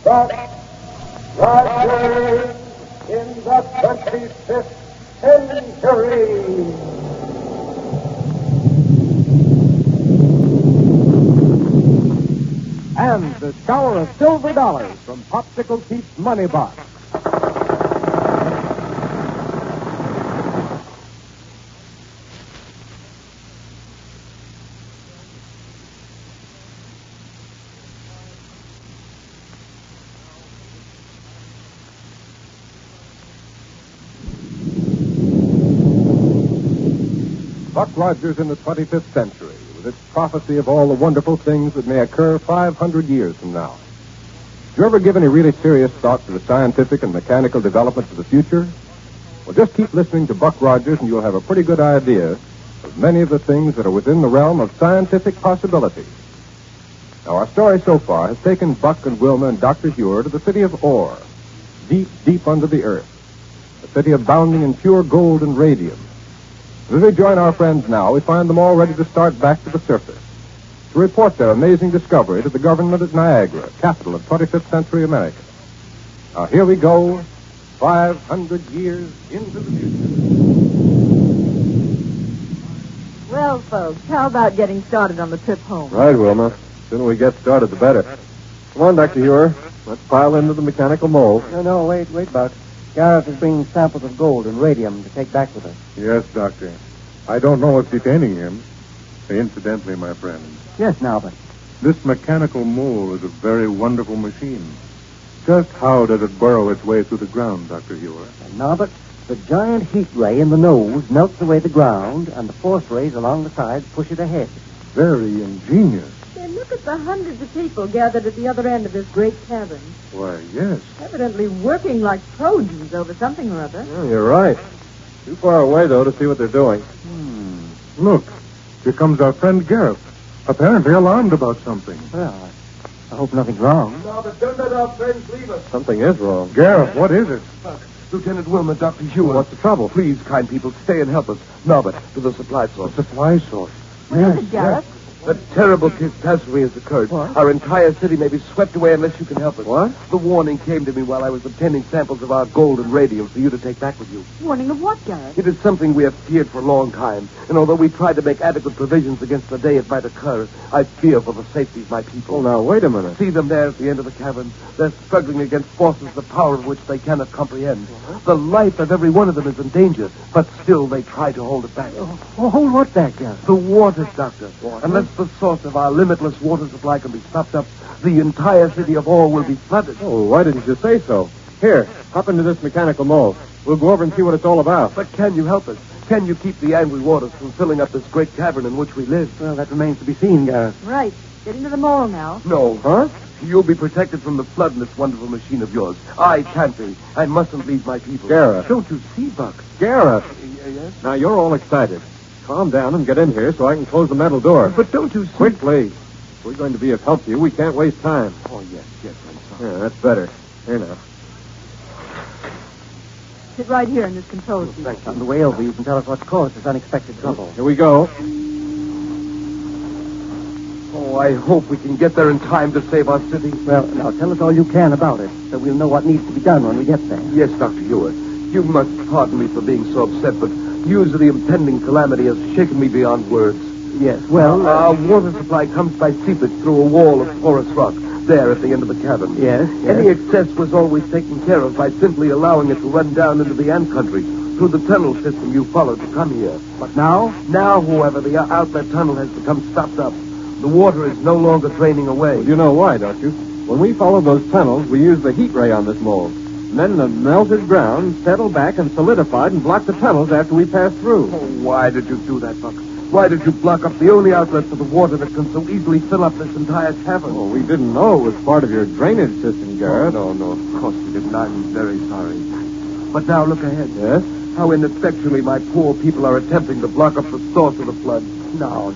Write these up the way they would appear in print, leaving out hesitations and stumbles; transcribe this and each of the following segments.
Buck Rogers in the 25th century. And the shower of silver dollars from Popsicle Pete's Money Box. Buck Rogers in the 25th century, with its prophecy of all the wonderful things that may occur 500 years from now. Do you ever give any really serious thought to the scientific and mechanical developments of the future? Well, just keep listening to Buck Rogers and you'll have a pretty good idea of many of the things that are within the realm of scientific possibility. Now, our story so far has taken Buck and Wilma and Dr. Huer to the city of Ore, deep, deep under the earth, a city abounding in pure gold and radium. As we join our friends now, we find them all ready to start back to the surface, to report their amazing discovery to the government at Niagara, capital of 25th century America. Now, here we go, 500 years into the future. Well, folks, how about getting started on the trip home? Right, Wilma. The sooner we get started, the better. Come on, Dr. Huer. Let's pile into the mechanical mold. No, wait, Buck. Garrett is bringing samples of gold and radium to take back with us. Yes, Doctor. I don't know what's detaining him. Incidentally, my friend, Yes, Norbert. this mechanical mole is a very wonderful machine. Just how does it burrow its way through the ground, Dr. Huer? Norbert, the giant heat ray in the nose melts away the ground, and the force rays along the sides push it ahead. Very ingenious. Say, look at the hundreds of people gathered at the other end of this great cavern. Why, yes. Evidently working like Trojans over something or other. Well, you're right. Too far away, though, to see what they're doing. Look, here comes our friend Gareth. Apparently alarmed about something. Well, I hope nothing's wrong. Now, but don't let our friends leave us. Something is wrong. Gareth, what is it? Lieutenant Wilma, Dr. Huer. What's the trouble? Please, kind people, stay and help us. Norbert, to the supply source. Supply source. What is it, Garrett? A terrible catastrophe has occurred. What? Our entire city may be swept away unless you can help us. What? The warning came to me while I was obtaining samples of our gold and radium for you to take back with you. Warning of what, Garrett? It is something we have feared for a long time, and although we tried to make adequate provisions against the day it might occur, I fear for the safety of my people. Oh, now, wait a minute. See them there at the end of the cavern. They're struggling against forces the power of which they cannot comprehend. The life of every one of them is in danger, but still they try to hold it back. Oh, hold what back, Garrett? The waters, Doctor. Unless the source of our limitless water supply can be stopped up, the entire city of Ore will be flooded. Oh, why didn't you say so? Here, hop into this mechanical mold. We'll go over and see what it's all about. But can you help us? Can you keep the angry waters from filling up this great cavern in which we live? Well, that remains to be seen, Garrett. Right. Get into the mole now. No. Huh? You'll be protected from the flood in this wonderful machine of yours. I can't be. I mustn't leave my people. Garrett. Don't you see, Buck? Gareth. Yes? Now, you're all excited. Calm down and get in here so I can close the metal door. But don't you see... Quickly. If we're going to be of help to you, we can't waste time. Oh, yes, I'm sorry. Yeah, that's better. Here now. Sit right here in this control seat. On the way over, you can tell us what's caused this unexpected trouble. Here we go. Oh, I hope we can get there in time to save our city. Well, now tell us all you can about it, so we'll know what needs to be done when we get there. Yes, Dr. Hewitt. You must pardon me for being so upset, but news of the impending calamity has shaken me beyond words. Yes, well... Our water supply comes by seepage through a wall of porous rock, there at the end of the cavern. Yes. Any excess was always taken care of by simply allowing it to run down into the ant country through the tunnel system you followed to come here. But now? Now, however, the outlet tunnel has become stopped up. The water is no longer draining away. You know why, don't you? When we followed those tunnels, we used the heat ray on this mold. And then the melted ground settled back and solidified and blocked the tunnels after we passed through. Oh, why did you do that, Buck? Why did you block up the only outlet for the water that can so easily fill up this entire cavern? Oh, we didn't know it was part of your drainage system, Garrett. Oh, no, of course we didn't. I'm very sorry. But now look ahead. Yes? How ineffectually my poor people are attempting to block up the source of the flood. Now,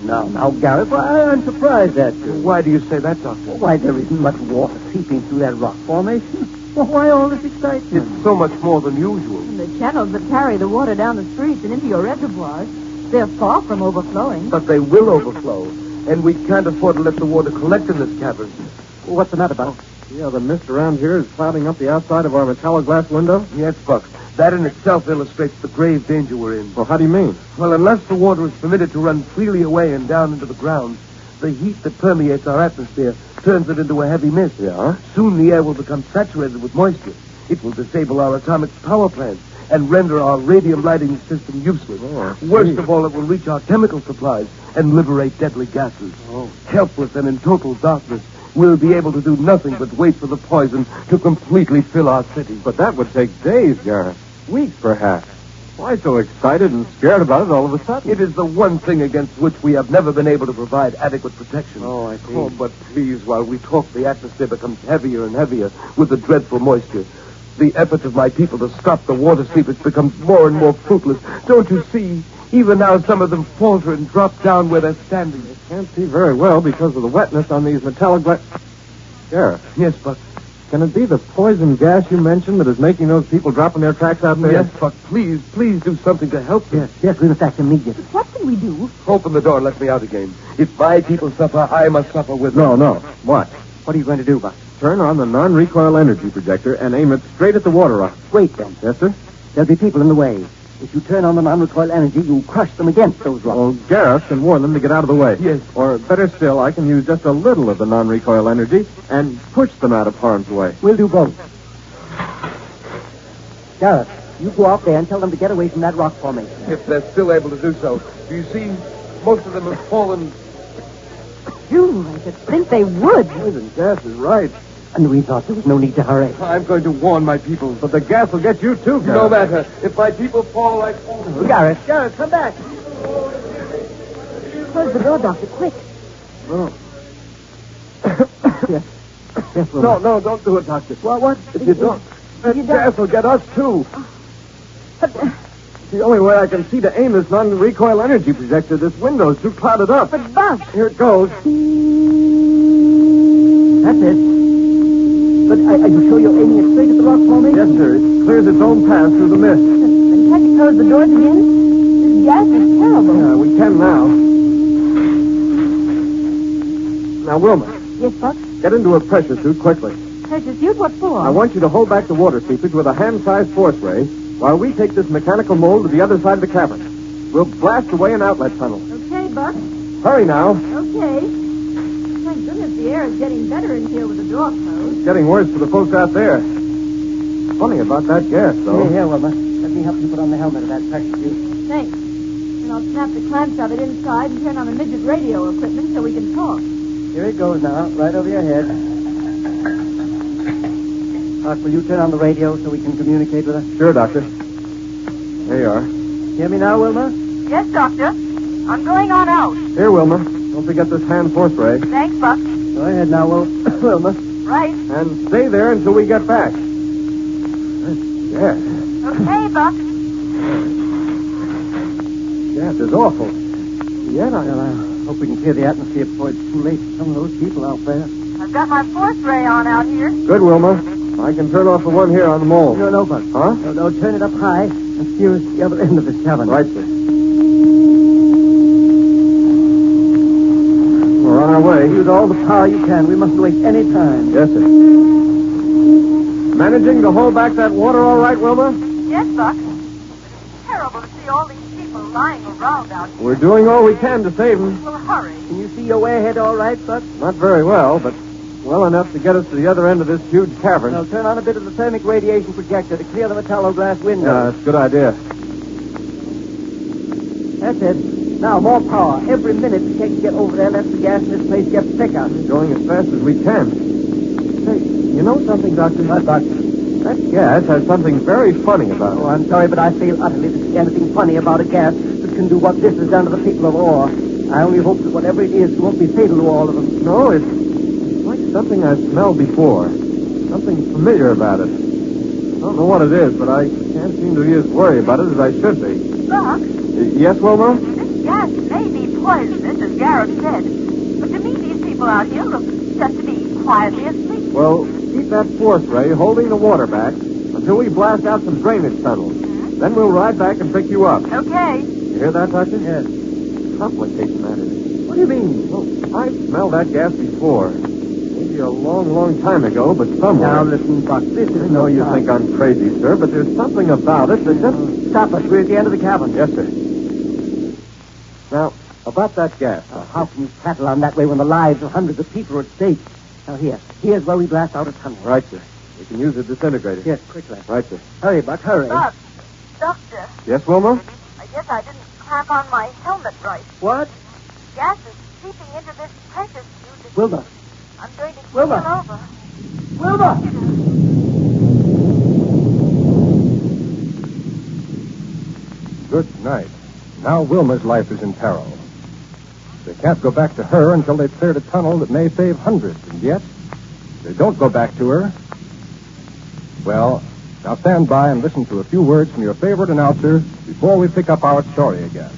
Garrett, well, I'm surprised at you. Why do you say that, Doctor? Why, there isn't much water seeping through that rock formation. Well, why all this excitement? It's so much more than usual. And the channels that carry the water down the streets and into your reservoirs, they're far from overflowing. But they will overflow, and we can't afford to let the water collect in this cavern. What's the matter, Buck? See how the mist around here is clouding up the outside of our metallo-glass window? Yes, Buck. That in itself illustrates the grave danger we're in. Well, how do you mean? Well, unless the water is permitted to run freely away and down into the ground, the heat that permeates our atmosphere turns it into a heavy mist. Yeah? Soon the air will become saturated with moisture. It will disable our atomic power plants and render our radium lighting system useless. Oh, Worst of all, it will reach our chemical supplies and liberate deadly gases. Oh. Helpless and in total darkness, we'll be able to do nothing but wait for the poison to completely fill our city. But that would take days, Gareth. Weeks, perhaps. Why so excited and scared about it all of a sudden? It is the one thing against which we have never been able to provide adequate protection. Oh, I see. Oh, but please, while we talk, the atmosphere becomes heavier and heavier with the dreadful moisture. The effort of my people to stop the water seepage becomes more and more fruitless. Don't you see? Even now, some of them falter and drop down where they're standing. I can't see very well because of the wetness on these metallo-glass... Gareth, Yes, Buck. can it be the poison gas you mentioned that is making those people drop in their tracks out there? Yes, Buck. Please do something to help them. Yes, we must act immediately. What can we do? Open the door and let me out again. If my people suffer, I must suffer with them. No. What? What are you going to do, Buck? Turn on the non-recoil energy projector and aim it straight at the water rock. Wait, then. Yes, sir? There'll be people in the way. If you turn on the non-recoil energy, you'll crush them against those rocks. Well, Gareth can warn them to get out of the way. Yes. Or better still, I can use just a little of the non-recoil energy and push them out of harm's way. We'll do both. Gareth, you go out there and tell them to get away from that rock formation. If they're still able to do so. Do you see? Most of them have fallen. Phew, I should think they would. Poison gas is right. And we thought there was no need to hurry. I'm going to warn my people. But the gas will get you too, Gareth. No matter. If my people fall like... Gareth, come back. Close the door, Doctor, quick. Yes, Wilma. No, don't do it, Doctor. What? If you don't, that You don't- gas will get us, too. But, It's the only way I can see to aim this non-recoil energy projector. This window's too clouded up. but Buck, Here it goes. That's it. But are you sure you're aiming it straight at the rock formation? Yes, sir. It clears its own path through the mist. then can't you close the doors again? This gas is terrible. Yeah, we can now. Now, Wilma, Yes, Buck? get into a pressure suit quickly. Precious suit, what for? I want you to hold back the water seepage with a hand-sized force ray while we take this mechanical mold to the other side of the cavern. We'll blast away an outlet tunnel. Okay, Buck. Hurry now. Okay. Thank goodness the air is getting better in here with the door closed. It's getting worse for the folks out there. Funny about that gas, though. Here, Wilma. Let me help you put on the helmet of that pressure suit. Thanks. And I'll snap the clamps of it inside and turn on the midget radio equipment so we can talk. Here it goes now, right over your head. Doc, will you turn on the radio so we can communicate with her? Sure, Doctor. There you are. Hear me now, Wilma? Yes, Doctor. I'm going on out. Here, Wilma. Don't forget this hand force ray. Thanks, Buck. Go ahead now, Wilma. Right. And stay there until we get back. Yes. Okay, Buck. Gas is awful. Yeah, Doctor. I hope we can clear the atmosphere before it's too late for some of those people out there. I've got my force ray on out here. Good, Wilma. I can turn off the one here on the mole. No, Buck. Huh? No, turn it up high and steer us to the other end of this cavern. Right, sir. We're on our way. Use all the power you can. We mustn't waste any time. Yes, sir. Managing to hold back that water all right, Wilma? Yes, Buck. It's terrible to see all these people lying around out here. We're doing all we can to save them. Well, hurry. Can you see your way ahead all right, Buck? Not very well, but well enough to get us to the other end of this huge cavern. Now, turn on a bit of the thermic radiation projector to clear the metallo-glass window. Yeah, that's a good idea. That's it. Now, more power. Every minute we take to get over there lets the gas in this place get thicker. Going as fast as we can. Hey, you know something, Doctor? What, Buck? That gas has something very funny about Oh, it. I'm sorry, but I feel utterly to see anything funny about a gas that can do what this has done to the people of Orr. I only hope that whatever it is won't be fatal to all of them. No, it's like something I've smelled before. Something familiar about it. I don't know what it is, but I can't seem to be as worried about it as I should be. Buck, Yes, Wilma? this gas may be poisonous, as Garrett said. But to me, these people out here look just to be quietly asleep. Well, keep that force ray holding the water back until we blast out some drainage tunnels. Then we'll ride back and pick you up. Okay. You hear that, Doctor? Yes. Complication, that is. What do you mean? Well, I've smelled that gas before. Maybe Maybe a long, long time ago, but somewhere. Now, listen, Buck, this is I know you time. think I'm crazy, sir, but there's something about it that just... Stop us. We're at the end of the cabin. Yes, sir. Now, about that gas. How can you tattle on that way when the lives of hundreds of people are at stake? Now, here's where we blast out a tunnel. Right, sir. We can use a disintegrator. Yes, quickly. Right, sir. Hurry, Buck, hurry. Buck, Doctor, Yes, Wilma? I guess I didn't clamp on my helmet right. What? Gas is seeping into this pressure suit. Wilma. I'm going to keel Wilma. over. Wilma! Good night. Now Wilma's life is in peril. They can't go back to her until they've cleared a tunnel that may save hundreds. And yet, if they don't go back to her, well, now stand by and listen to a few words from your favorite announcer before we pick up our story again.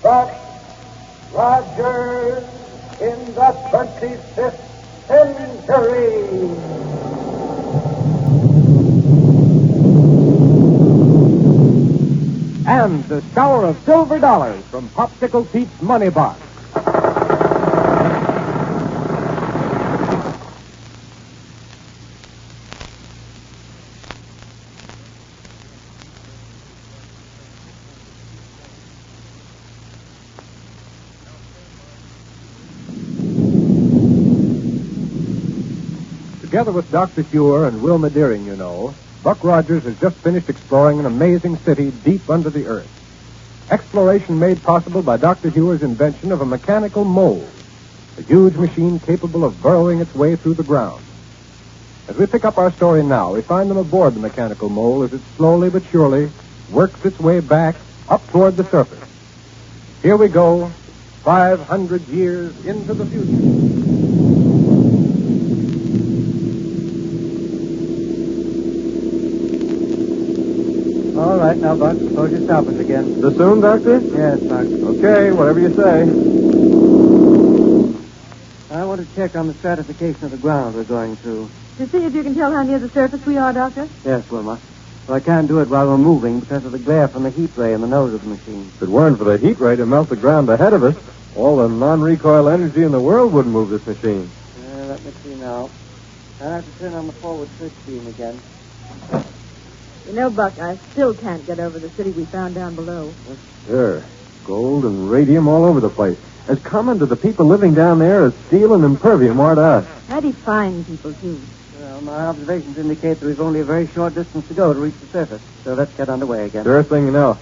Buck Rogers in the 25th century. And the shower of silver dollars from Popsicle Pete's Money Box. Together with Dr. Hewer and Wilma Deering, you know, Buck Rogers has just finished exploring an amazing city deep under the earth. Exploration made possible by Dr. Hewer's invention of a mechanical mole, a huge machine capable of burrowing its way through the ground. As we pick up our story now, we find them aboard the mechanical mole as it slowly but surely works its way back up toward the surface. Here we go, 500 years into the future. All right, now, Buck, suppose you stop us again. So soon, Doctor? Yes, Buck. Okay, whatever you say. I want to check on the stratification of the ground we're going through. To see if you can tell how near the surface we are, Doctor? Yes, Wilma. But I can't do it while we're moving because of the glare from the heat ray in the nose of the machine. If it weren't for the heat ray to melt the ground ahead of us, all the non-recoil energy in the world wouldn't move this machine. Let me see now. I have to turn on the forward switch beam again. You know, Buck, I still can't get over the city we found down below. Sure. Gold and radium all over the place. As common to the people living down there as steel and impervium are to us. Mighty fine people, too. Well, my observations indicate that we've only a very short distance to go to reach the surface. So let's get underway again. Sure thing you know.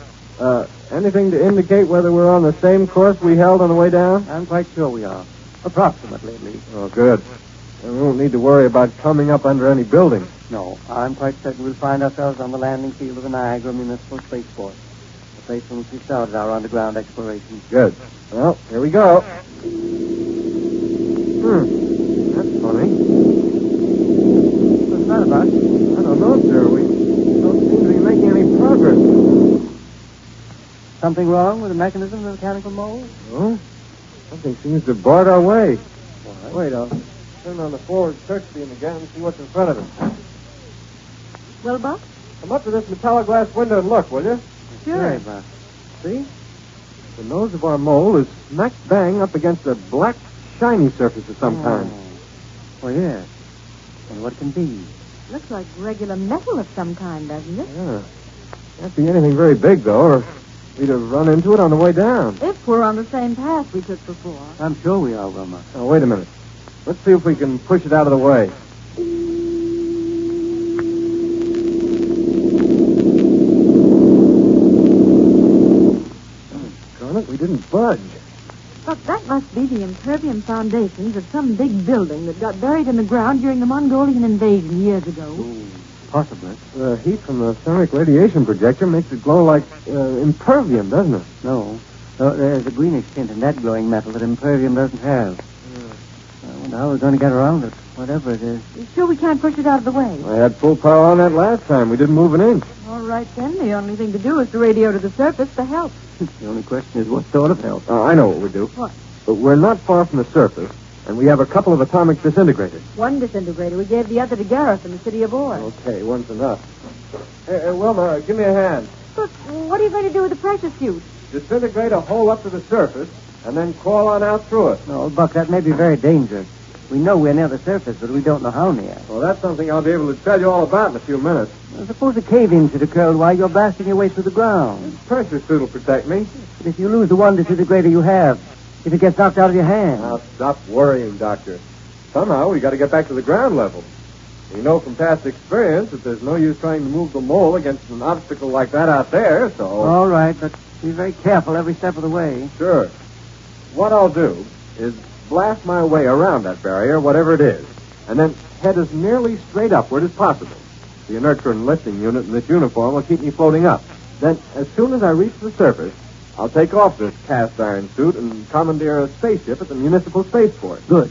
Anything to indicate whether we're on the same course we held on the way down? I'm quite sure we are. Approximately, at least. Oh, good. And we won't need to worry about coming up under any buildings. No, I'm quite certain we'll find ourselves on the landing field of the Niagara Municipal Spaceport, the place from which we started our underground exploration. Good. Well, here we go. That's funny. What's that about? I don't know, sir. We don't seem to be making any progress. Something wrong with the mechanism of the mechanical mole? No? Something seems to bar our way. What? Wait, I'll turn on the forward search beam again and see what's in front of us. Well, Buck? Come up to this metallic glass window and look, will you? Sure. Buck. See? The nose of our mole is smack bang up against a black, shiny surface of some kind. Well, yes. And what can be? Looks like regular metal of some kind, doesn't it? Yeah. Can't be anything very big, though, or we'd have run into it on the way down. If we're on the same path we took before. I'm sure we are, Wilma. Oh, wait a minute. Let's see if we can push it out of the way. We didn't budge. Buck, that must be the impervium foundations of some big building that got buried in the ground during the Mongolian invasion years ago. Possibly. The heat from the sonic radiation projector makes it glow like impervium, doesn't it? No. There's a greenish tint in that glowing metal that impervium doesn't have. I wonder how we're going to get around it. whatever it is. You sure we can't push it out of the way? I had full power on that last time. We didn't move an inch. All right, then. The only thing to do is to radio to the surface for help. The only question is what sort of help. I know what we do. What? But we're not far from the surface, and we have a couple of atomic disintegrators. One disintegrator. We gave the other to Gareth in the city of Ore. Okay, one's enough. Hey, Wilma, give me a hand. But what are you going to do with the pressure suit? Disintegrate a hole up to the surface, and then crawl on out through it. No, Buck, that may be very dangerous. We know we're near the surface, but we don't know how near. Well, that's something I'll be able to tell you all about in a few minutes. Well, suppose a cave-in should occur while you're blasting your way through the ground. Pressure suit will protect me. But if you lose the one disintegrator you have, if it gets knocked out of your hand... Now, stop worrying, Doctor. Somehow we got to get back to the ground level. We know from past experience that there's no use trying to move the mole against an obstacle like that out there, so... All right, but be very careful every step of the way. Sure. What I'll do is blast my way around that barrier, whatever it is, and then head as nearly straight upward as possible. The inertia and lifting unit in this uniform will keep me floating up. Then, as soon as I reach the surface, I'll take off this cast iron suit and commandeer a spaceship at the municipal spaceport. Good.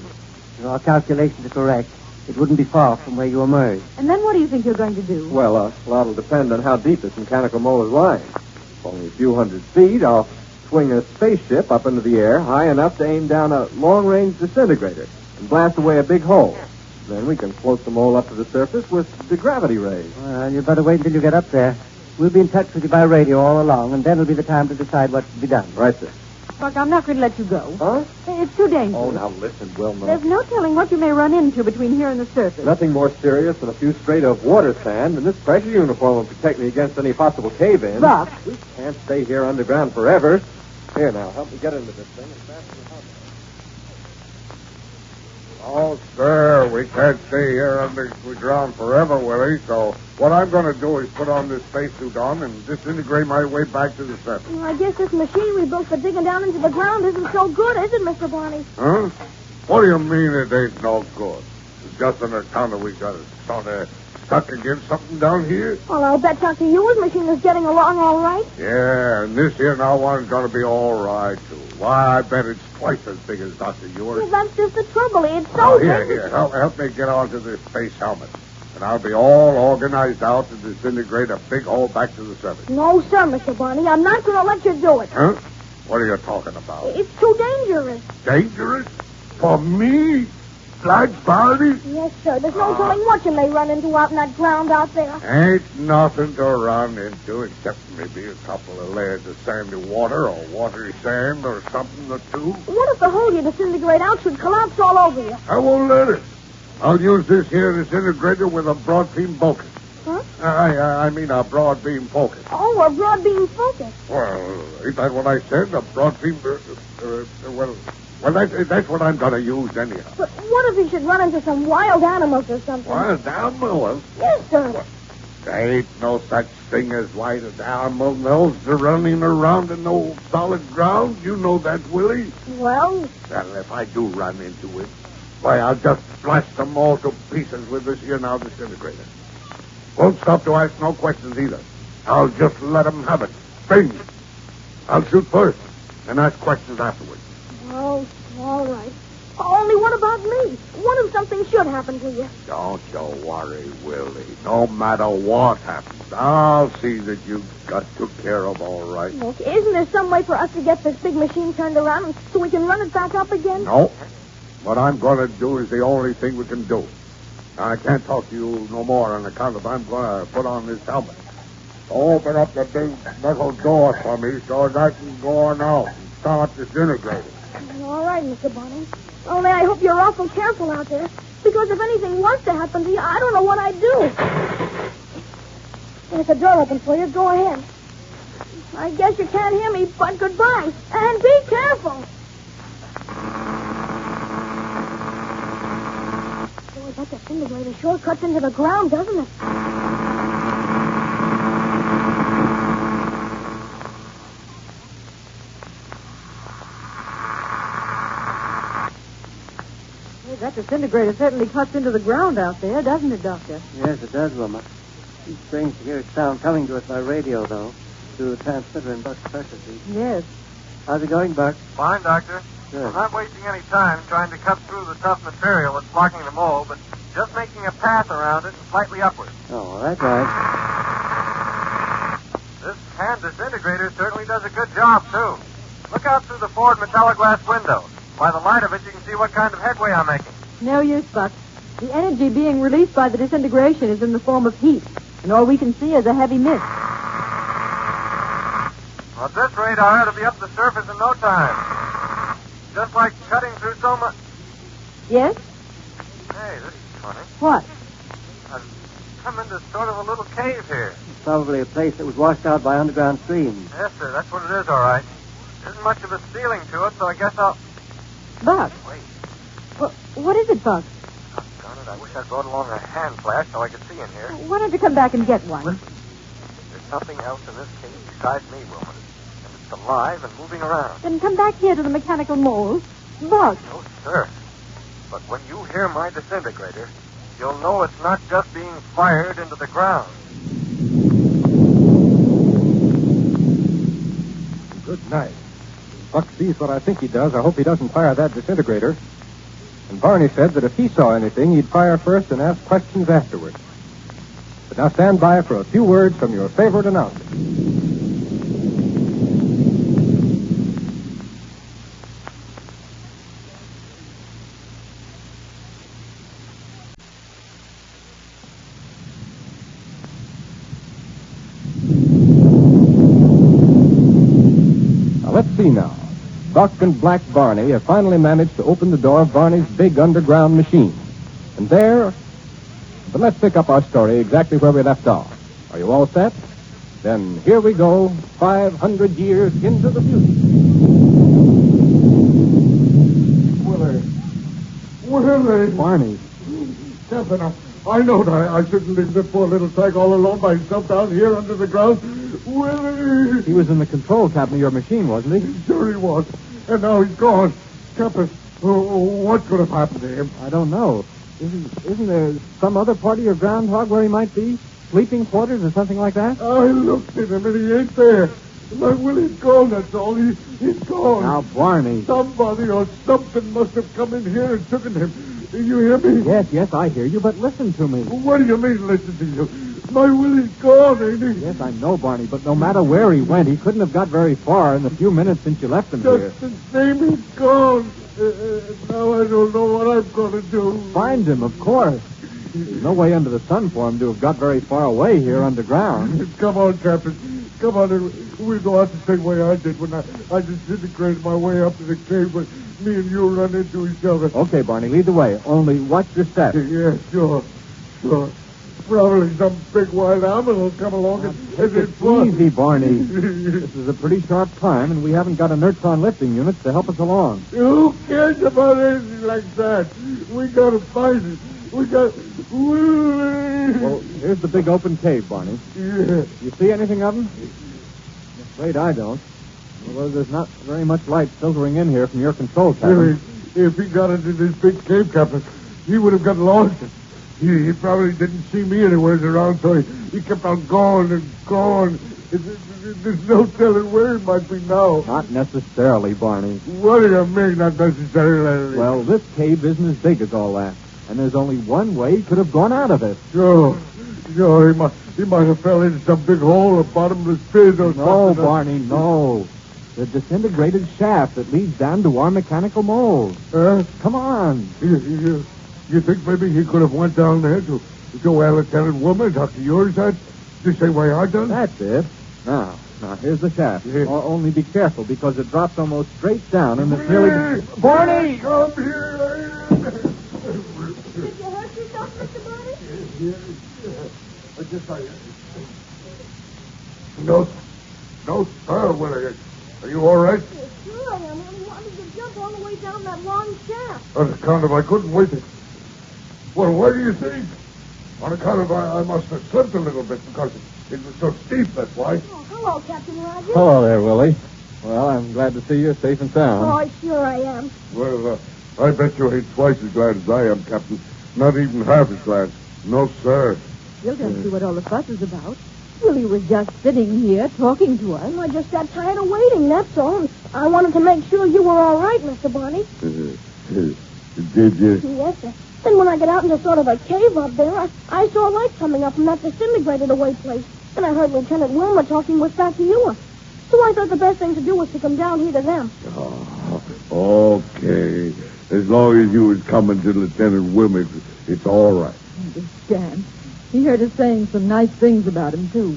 If our calculations are correct, it wouldn't be far from where you emerged. And then what do you think you're going to do? Well, a lot will depend on how deep this mechanical mole is lying. If only a few hundred feet, I'll swing a spaceship up into the air high enough to aim down a long-range disintegrator and blast away a big hole. Then we can float the mole up to the surface with the gravity rays. Well, you better wait until you get up there. We'll be in touch with you by radio all along, and then it'll be the time to decide what's to be done. Right, sir. Buck, I'm not going to let you go. Huh? It's too dangerous. Oh, now listen, Wilma. There's no telling what you may run into between here and the surface. Nothing more serious than a few straight of water sand, and this pressure uniform will protect me against any possible cave-in. Buck. We can't stay here underground forever. Here, now, help me get into this thing and fasten the house. Oh, sir, we can't stay here underground forever, Willie, so what I'm going to do is put on this spacesuit on and disintegrate my way back to the surface. Well, I guess this machine we built for digging down into the ground isn't so good, is it, Mr. Barney? Huh? What do you mean it ain't no good? It's just on account that we got it sort of stuck against something down here? Well, I'll bet Dr. Ewer's machine is getting along all right. Yeah, and this here now one's going to be all right, too. Why, I bet it's twice as big as Dr. Ewer's. Well, that's just the trouble. It's so Oh, big. here. Help me get onto this space helmet. And I'll be all organized out to disintegrate a big hole back to the surface. No, sir, Mr. Barney. I'm not going to let you do it. Huh? What are you talking about? It's too dangerous. Dangerous? For me? Like Barney? Yes, sir. There's no telling what you may run into out in that ground out there. Ain't nothing to run into except maybe a couple of layers of sandy water or watery sand or something or two. What if the hole you disintegrate out should collapse all over you? I won't let it. I'll use this here disintegrator with a broad beam focus. Huh? I mean a broad beam focus. Oh, a broad beam focus. Well, ain't that what I said? A broad beam... Well, that's what I'm going to use anyhow. But what if he should run into some wild animals or something? Wild animals? Yes, sir. There ain't no such thing as wild animals running around in no solid ground. You know that, Willie. Well, Well, if I do run into it, why, I'll just blast them all to pieces with this here now disintegrator. Won't stop to ask no questions either. I'll just let them have it. Bing! I'll shoot first and ask questions afterwards. oh, all right. Only what about me? What if something should happen to you? Don't you worry, Willie. No matter what happens, I'll see that you got took care of all right. Look, isn't there some way for us to get this big machine turned around so we can run it back up again? No. What I'm going to do is the only thing we can do. I can't talk to you no more on account of I'm going to put on this helmet. Open up the big metal door for me so that I can go on out and start disintegrating. All right, Mr. Barney. Only I hope you're awful careful out there, because if anything was to happen to you, I don't know what I'd do. There's a door open for you. Go ahead. I guess you can't hear me, but goodbye. And be careful. Boy, that disintegrator sure cuts into the ground, doesn't it? That disintegrator certainly cuts into the ground out there, doesn't it, Doctor? Yes, it does, Wilma. It's strange to hear its sound coming to us by radio, though, through the transmitter in Buck's pressure suit. Yes. How's it going, Buck? Fine, Doctor. I'm not wasting any time trying to cut through the tough material that's blocking the mold, but just making a path around it and slightly upward. Oh, that's right. This hand disintegrator certainly does a good job, too. Look out through the forward metalloglass window. By the light of it, you can see what kind of headway I'm making. No use, Buck. The energy being released by the disintegration is in the form of heat, and all we can see is a heavy mist. Well, at this rate, I ought to be up the surface in no time. Just like cutting through so much... Yes? Hey, this is funny. What? I've come into sort of a little cave here. Probably a place that was washed out by underground streams. Yes, sir, that's what it is, all right. There isn't much of a ceiling to it, so I guess I'll... Buck. Wait. What is it, Buck? Doggone it, I wish I'd brought along a hand flash so I could see in here. Why don't you come back and get one? There's something else in this cave besides me, Wilma. And it's alive and moving around. Then come back here to the mechanical mold. Buck. No, sir. But when you hear my disintegrator, you'll know it's not just being fired into the ground. Good night. Buck sees what I think he does. I hope he doesn't fire that disintegrator. And Barney said that if he saw anything, he'd fire first and ask questions afterward. But now stand by for a few words from your favorite announcer. Now, let's see now. Buck and Black Barney have finally managed to open the door of Barney's big underground machine. And there... But let's pick up our story exactly where we left off. Are you all set? Then here we go, 500 years into the future. Willie. Barney. Captain, I know that I shouldn't leave the poor little tyke all alone by himself down here under the ground. Willie! He was in the control cabinet of your machine, wasn't he? Sure he was. And now he's gone. Captain, what could have happened to him? I don't know. Isn't there some other part of your groundhog where he might be? Sleeping quarters or something like that? I looked at him and he ain't there. My Willie's gone, that's all. He's gone. Now, Barney. Somebody or something must have come in here and taken him. You hear me? Yes, I hear you, but listen to me. What do you mean, listen to you? My Willie's gone, ain't he? Yes, I know, Barney, but no matter where he went, he couldn't have got very far in the few minutes since you left him here. Just the same, he's gone. Now I don't know what I'm going to do. Find him, of course. There's no way under the sun for him to have got very far away here underground. Come on, Captain. Come on, we'll go out the same way I did when I disintegrated my way up to the cave when me and you run into each other. Okay, Barney, lead the way. Only watch your step. Yeah, sure. Probably some big wild animal will come along and Take it easy, Barney. This is a pretty sharp climb, and we haven't got inertron lifting units to help us along. Who cares about anything like that? We got to find it. We got... Well, here's the big open cave, Barney. Yeah. You see anything of him? I'm afraid I don't. Although there's not very much light filtering in here from your control cabin. If he got into this big cave, Captain, he would have got lost. He probably didn't see me anywhere around, so he kept on going and going. There's no telling where he might be now. Not necessarily, Barney. What do you mean, not necessarily? Well, this cave isn't as big as all that. And there's only one way he could have gone out of it. Sure, he might have fell into some big hole, a bottomless pit or something. No, Barney, no. The disintegrated shaft that leads down to our mechanical mold. Come on. You think maybe he could have went down there to our lieutenant woman, Dr. Yours, the same way I done? That's it. Now, here's the shaft. Yeah. Only be careful, because it drops almost straight down, and it's nearly... Barney! Come here! Did you hurt yourself, Mr. Barney? No, sir, Willie. Are you all right? Yes, sure I am. I wanted to jump all the way down that long shaft. On account of I couldn't wait it. Well, where do you think? On account of I must have slipped a little bit because it was so steep, that's why. Oh, hello, Captain Rogers. Hello there, Willie. Well, I'm glad to see you're safe and sound. Oh, sure I am. Well, I bet you ain't twice as glad as I am, Captain. Not even half as glad. No, sir. You'll just see what all the fuss is about. Willie was just sitting here talking to us. I just got tired of waiting, that's all. I wanted to make sure you were all right, Mr. Barney. Did you? Yes, sir. Then when I got out into sort of a cave up there, I saw a light coming up from that disintegrated away place. And I heard Lieutenant Wilmer talking with Dr. Ewer. So I thought the best thing to do was to come down here to them. Oh, okay. As long as you was coming to Lieutenant Wilmer, it's all right. Understand. He heard us saying some nice things about him, too.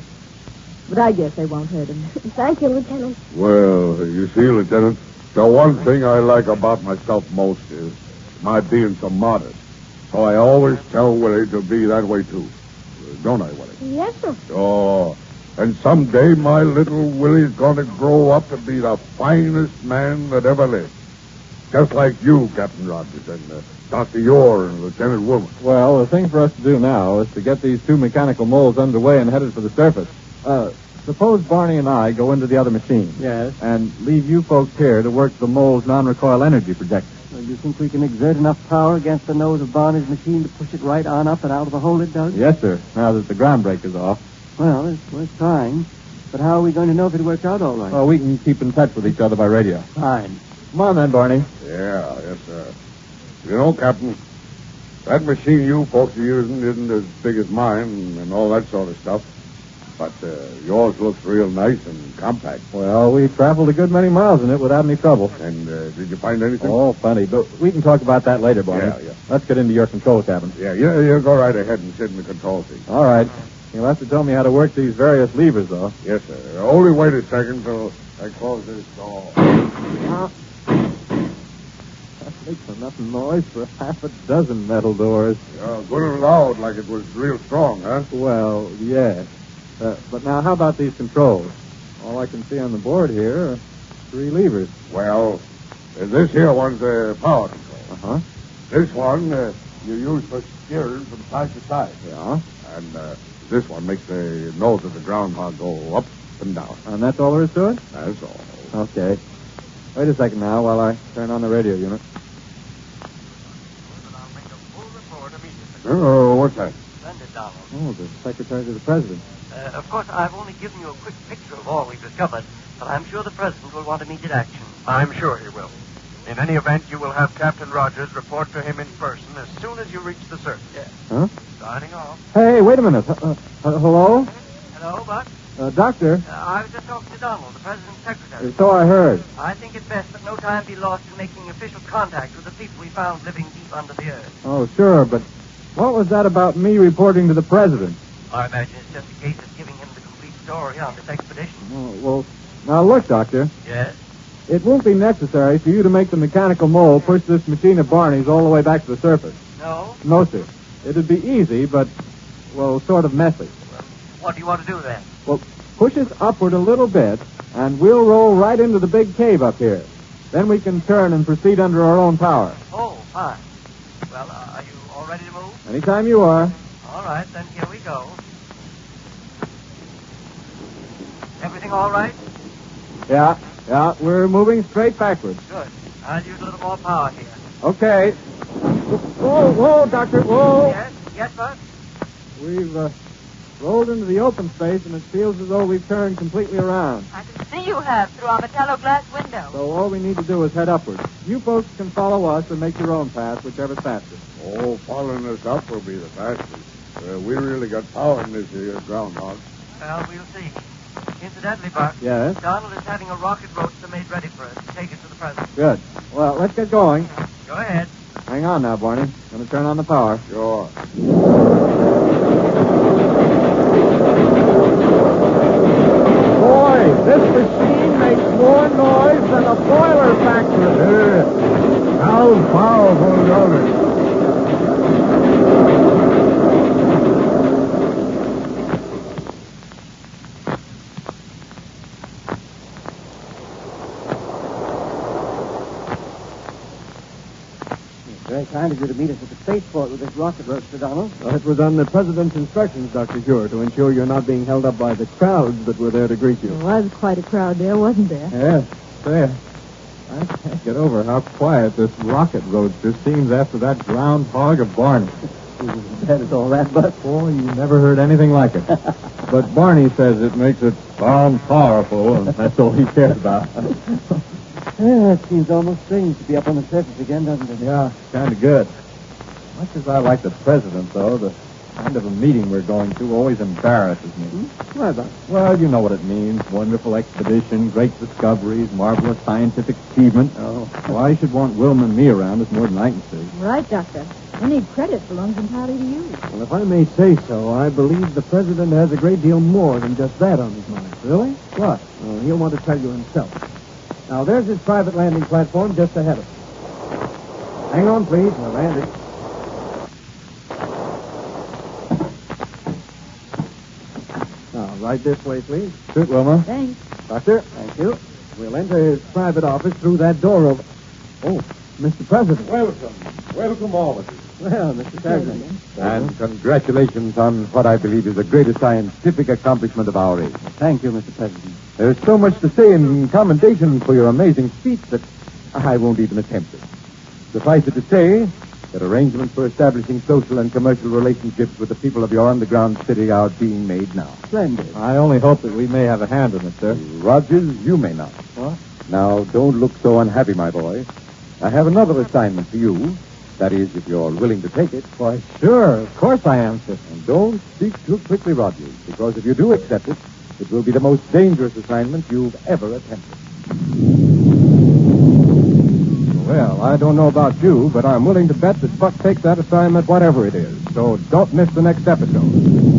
But I guess they won't hurt him. Thank you, Lieutenant. Well, you see, Lieutenant, the one thing I like about myself most is my being so modest. So I always tell Willie to be that way, too. Don't I, Willie? Yes, sir. Oh, and someday my little Willie's going to grow up to be the finest man that ever lived. Just like you, Captain Rogers, and Dr. Ure and Lieutenant Wilmer. Well, the thing for us to do now is to get these 2 mechanical moles underway and headed for the surface. Suppose Barney and I go into the other machine. Yes. And leave you folks here to work the mole's non-recoil energy projector. Well, you think we can exert enough power against the nose of Barney's machine to push it right on up and out of the hole it dug? Yes, sir, now that the ground breaker's off. Well, it's worth trying. But how are we going to know if it works out all right? Well, we can keep in touch with each other by radio. Fine. Come on then, Barney. Yeah, yes, sir. You know, Captain, that machine you folks are using isn't as big as mine and all that sort of stuff. But yours looks real nice and compact. Well, we traveled a good many miles in it without any trouble. And did you find anything? Oh, plenty. But we can talk about that later, Barney. Yeah. Let's get into your control cabin. Yeah, you go right ahead and sit in the control seat. All right. You'll have to tell me how to work these various levers, though. Yes, sir. Only wait a second till I close this door. That makes enough noise for half a dozen metal doors. Good and loud, like it was real strong, huh? Well, yes. But now, how about these controls? All I can see on the board here are 3 levers. Well, this here one's a power control. Uh-huh. This one you use for steering from side to side. Yeah. And this one makes the nose of the groundhog go up and down. And that's all there is to it? That's all. Okay. Wait a second now while I turn on the radio unit. Oh, what's that? Splendid, Donald. Oh, the secretary to the president. Of course, I've only given you a quick picture of all we've discovered, but I'm sure the president will want immediate action. I'm sure he will. In any event, you will have Captain Rogers report to him in person as soon as you reach the surface. Yes. Huh? Signing off. Hey, wait a minute. Hello? Hello, Buck? Doctor? I was just talking to Donald, the president's secretary. So I heard. I think it's best that no time be lost in making official contact with the people we found living deep under the earth. Oh, sure, but what was that about me reporting to the president? I imagine it's just a case of giving him the complete story on this expedition. Oh, well, now look, Doctor. Yes? It won't be necessary for you to make the mechanical mole push this machine of Barney's all the way back to the surface. No? No, sir. It'd be easy, but, well, sort of messy. Well, what do you want to do then? Well, push us upward a little bit, and we'll roll right into the big cave up here. Then we can turn and proceed under our own power. Oh, fine. Well, are you all ready to move? Anytime you are. All right, then here we go. Everything all right? Yeah, we're moving straight backwards. Good. I'll use a little more power here. Okay. Whoa, Doctor, whoa. Yes, Bud? We've rolled into the open space, and it feels as though we've turned completely around. I can see you have through our metallo glass window. So all we need to do is head upward. You folks can follow us and make your own path, whichever's fastest. Oh, following us up will be the fastest. We really got power in this here groundhog. Well, we'll see. Incidentally, Buck. Yes? Donald is having a rocket roadster made ready for us to take it to the president. Good. Well, let's get going. Go ahead. Hang on now, Barney. Gonna turn on the power. Sure. Boy, this machine makes more noise than a boiler factory. How powerful, don't it? Very kind of you to meet us at the spaceport with this rocket roadster, Donald. It was on the president's instructions, Dr. Ure, to ensure you're not being held up by the crowds that were there to greet you. There was quite a crowd there, wasn't there? Yes, there. I can't get over how quiet this rocket roadster seems after that groundhog of Barney. as bad as all that, but... Boy, you never heard anything like it. But Barney says it makes it sound powerful, and that's all he cares about. Yeah, it seems almost strange to be up on the surface again, doesn't it? Yeah, kind of good. Much as I like the president, though, the kind of a meeting we're going to always embarrasses me. Why, about? Well, you know what it means. Wonderful expedition, great discoveries, marvelous scientific achievement. Oh. Why you should want Wilma and me around is more than I can see. Right, Doctor. Any credit belongs entirely to you. Well, if I may say so, I believe the president has a great deal more than just that on his mind. Really? What? Oh, he'll want to tell you himself. Now, there's his private landing platform just ahead of us. Hang on, please. We'll land it. Now, right this way, please. Sit, Wilma. Thanks. Doctor. Thank you. We'll enter his private office through that door over... Oh, Mr. President. Welcome. Welcome, all of you. Well, Mr. President. And congratulations on what I believe is the greatest scientific accomplishment of our age. Thank you, Mr. President. There's so much to say in commendation for your amazing feat that I won't even attempt it. Suffice it to say that arrangements for establishing social and commercial relationships with the people of your underground city are being made now. Splendid. I only hope that we may have a hand in it, sir. Rogers, you may not. What? Now, don't look so unhappy, my boy. I have another assignment for you. That is, if you're willing to take it. Why, sure. Of course I am, sir. And don't speak too quickly, Rogers, because if you do accept it, it will be the most dangerous assignment you've ever attempted. Well, I don't know about you, but I'm willing to bet that Buck takes that assignment whatever it is. So don't miss the next episode.